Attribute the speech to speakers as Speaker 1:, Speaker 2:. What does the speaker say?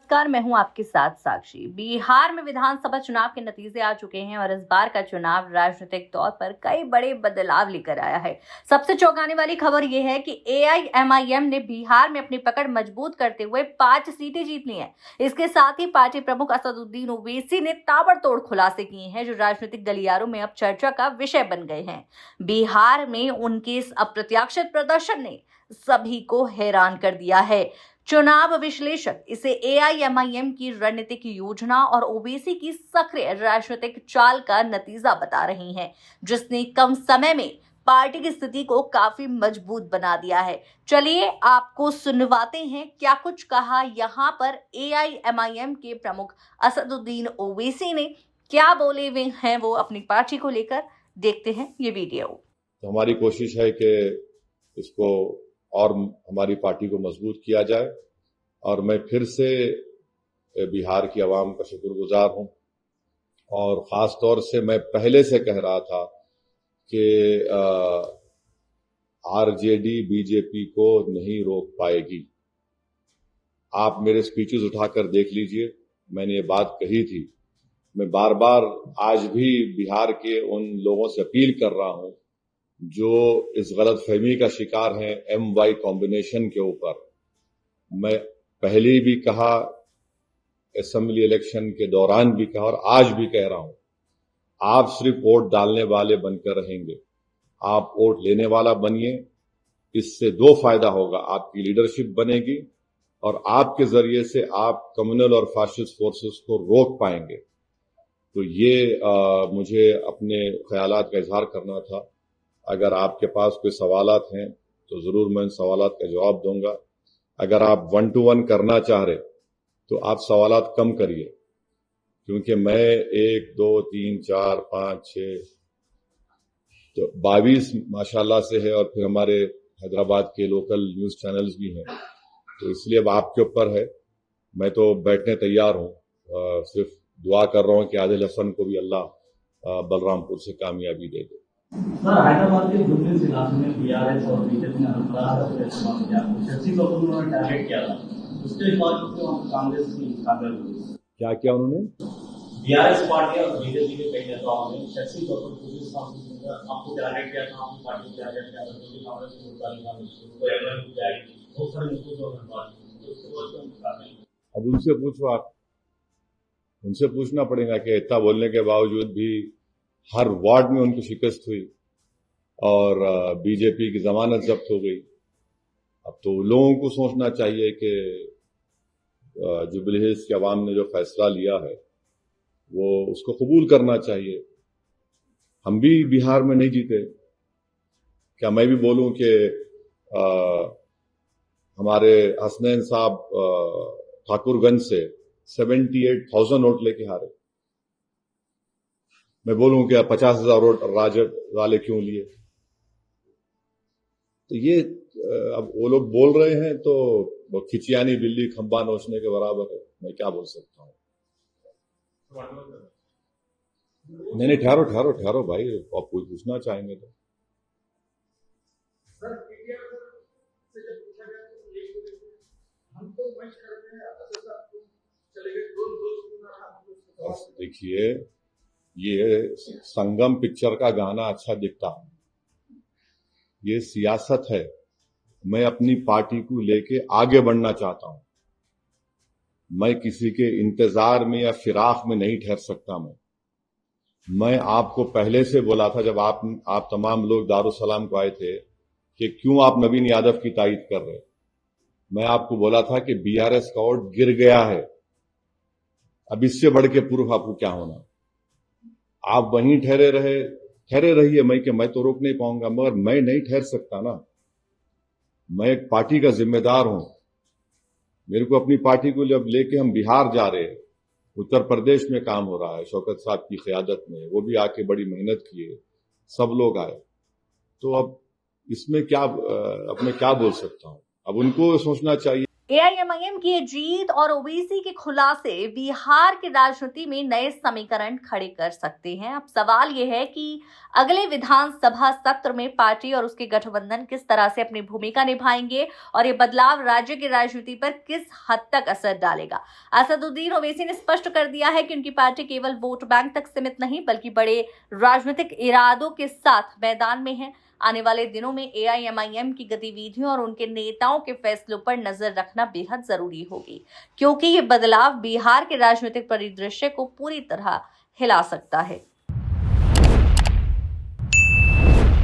Speaker 1: नमस्कार, मैं हूं आपके साथ साक्षी। बिहार में विधानसभा चुनाव के नतीजे आ चुके हैं और इस बार का चुनाव राजनीतिक तौर पर कई बड़े बदलाव लेकर आया है। सबसे चौंकाने वाली खबर यह है कि AIMIM ने बिहार में अपनी पकड़ मजबूत करते हुए 5 सीटें जीत ली हैं। इसके साथ ही पार्टी प्रमुख असदुद्दीन ओवैसी ने ताबड़तोड़ खुलासे किए हैं जो राजनीतिक गलियारों में अब चर्चा का विषय बन गए हैं। बिहार में उनके इस अप्रत्याशित प्रदर्शन ने सभी को हैरान कर दिया है। चुनाव विश्लेषक इसे AIMIM की रणनीतिक योजना और ओवैसी की सक्रिय राजनीतिक चाल का नतीजा बता रही हैं, जिसने कम समय में पार्टी की स्थिति को काफी मजबूत बना दिया है। चलिए आपको सुनवाते हैं क्या कुछ कहा यहाँ पर AIMIM के प्रमुख असदुद्दीन ओवैसी ने, क्या बोले हुए हैं वो अपनी पार्टी को लेकर। देखते हैं ये वीडियो।
Speaker 2: तो हमारी कोशिश है कि इसको और हमारी पार्टी को मजबूत किया जाए और मैं फिर से बिहार की आवाम का शुक्रगुजार हूं और खास तौर से मैं पहले से कह रहा था कि आरजेडी बीजेपी को नहीं रोक पाएगी। आप मेरे स्पीचेस उठाकर देख लीजिए, मैंने ये बात कही थी। मैं बार बार आज भी बिहार के उन लोगों से अपील कर रहा हूं जो इस गलतफहमी का शिकार हैं MY कॉम्बिनेशन के ऊपर। मैं पहले भी कहा, असेंबली इलेक्शन के दौरान भी कहा और आज भी कह रहा हूं, आप सिर्फ वोट डालने वाले बनकर रहेंगे, आप वोट लेने वाला बनिए। इससे दो फायदा होगा, आपकी लीडरशिप बनेगी और आपके जरिए से आप कम्युनल और फाशिस्ट फोर्सेस को रोक पाएंगे। तो ये मुझे अपने ख्यालात का इजहार करना था। अगर आपके पास कोई सवालात हैं तो जरूर मैं उन सवालात का जवाब दूंगा। अगर आप 1 to 1 करना चाह रहे तो आप सवालात कम करिए, क्योंकि मैं 1 2 3 4 5 6 तो 22 माशाल्लाह से है और फिर हमारे हैदराबाद के लोकल न्यूज चैनल्स भी हैं, तो इसलिए अब आपके ऊपर है। मैं तो बैठने तैयार हूं, सिर्फ दुआ कर रहा हूं कि आदिल हसन को भी अल्लाह बलरामपुर से कामयाबी दे दे।
Speaker 3: सर, हैदराबाद के जुबली इलाके में BRS और बीजेपी ने इस्तेमाल किया, शशि कपूर उन्होंने टारगेट किया था, उसके बाद कांग्रेस की कामयाबी हुई।
Speaker 2: क्या किया उन्होंने?
Speaker 3: BRS पार्टी और बीजेपी के कई नेताओं ने शशि कपूर को आपको टारगेट किया था, आपकी पार्टी को टारगेट किया था, क्योंकि कांग्रेस को बहुत सारे मुद्दों पर।
Speaker 2: अब उनसे पूछो, आप उनसे पूछना पड़ेगा कि इतना बोलने के बावजूद भी हर वार्ड में उनकी शिकस्त हुई और बीजेपी की जमानत जब्त हो गई। अब तो लोगों को सोचना चाहिए कि जुबली हिल्स की आवाम ने जो फैसला लिया है वो उसको कबूल करना चाहिए। हम भी बिहार में नहीं जीते, क्या मैं भी बोलूं कि हमारे हसनैन साहब ठाकुरगंज से 78,000 वोट लेके हारे? मैं बोलूं कि 50,000 वोट राजद वाले क्यों लिए? तो ये अब वो लोग बोल रहे हैं तो खिचियानी बिल्ली खंबा नोचने के बराबर है। मैं क्या बोल सकता हूं? नहीं, ठहरो भाई, आप कोई पूछना चाहेंगे तो। देखिए, ये संगम पिक्चर का गाना अच्छा दिखता है, ये सियासत है। मैं अपनी पार्टी को लेके आगे बढ़ना चाहता हूं, मैं किसी के इंतजार में या फिराक में नहीं ठहर सकता। मैं आपको पहले से बोला था, जब आप तमाम लोग दारुसलाम को आए थे, कि क्यों आप नवीन यादव की तायद कर रहे। मैं आपको बोला था कि BRS का वोट गिर गया है, अब इससे बढ़ के पूर्व आपको क्या होना। आप वहीं ठहरे रहिए, मैं तो रोक नहीं पाऊंगा, मगर मैं नहीं ठहर सकता ना। मैं एक पार्टी का जिम्मेदार हूं। मेरे को अपनी पार्टी को जब लेके हम बिहार जा रहे हैं, उत्तर प्रदेश में काम हो रहा है शौकत साहब की क़यादत में, वो भी आके बड़ी मेहनत किए, सब लोग आए, तो अब इसमें क्या अब मैं क्या बोल सकता हूं? अब उनको सोचना चाहिए।
Speaker 1: एआईएमआईएम की ये जीत और ओबीसी के खुलासे बिहार की राजनीति में नए समीकरण खड़े कर सकते हैं। अब सवाल यह है कि अगले विधानसभा सत्र में पार्टी और उसके गठबंधन किस तरह से अपनी भूमिका निभाएंगे और ये बदलाव राज्य की राजनीति पर किस हद तक असर डालेगा। असदुद्दीन ओवैसी ने स्पष्ट कर दिया है कि उनकी पार्टी केवल वोट बैंक तक सीमित नहीं बल्कि बड़े राजनीतिक इरादों के साथ मैदान में है। आने वाले दिनों में एआईएमआईएम की गतिविधियों और उनके नेताओं के फैसलों पर नजर रखना बेहद जरूरी होगी, क्योंकि ये बदलाव बिहार के राजनीतिक परिदृश्य को पूरी तरह हिला सकता है।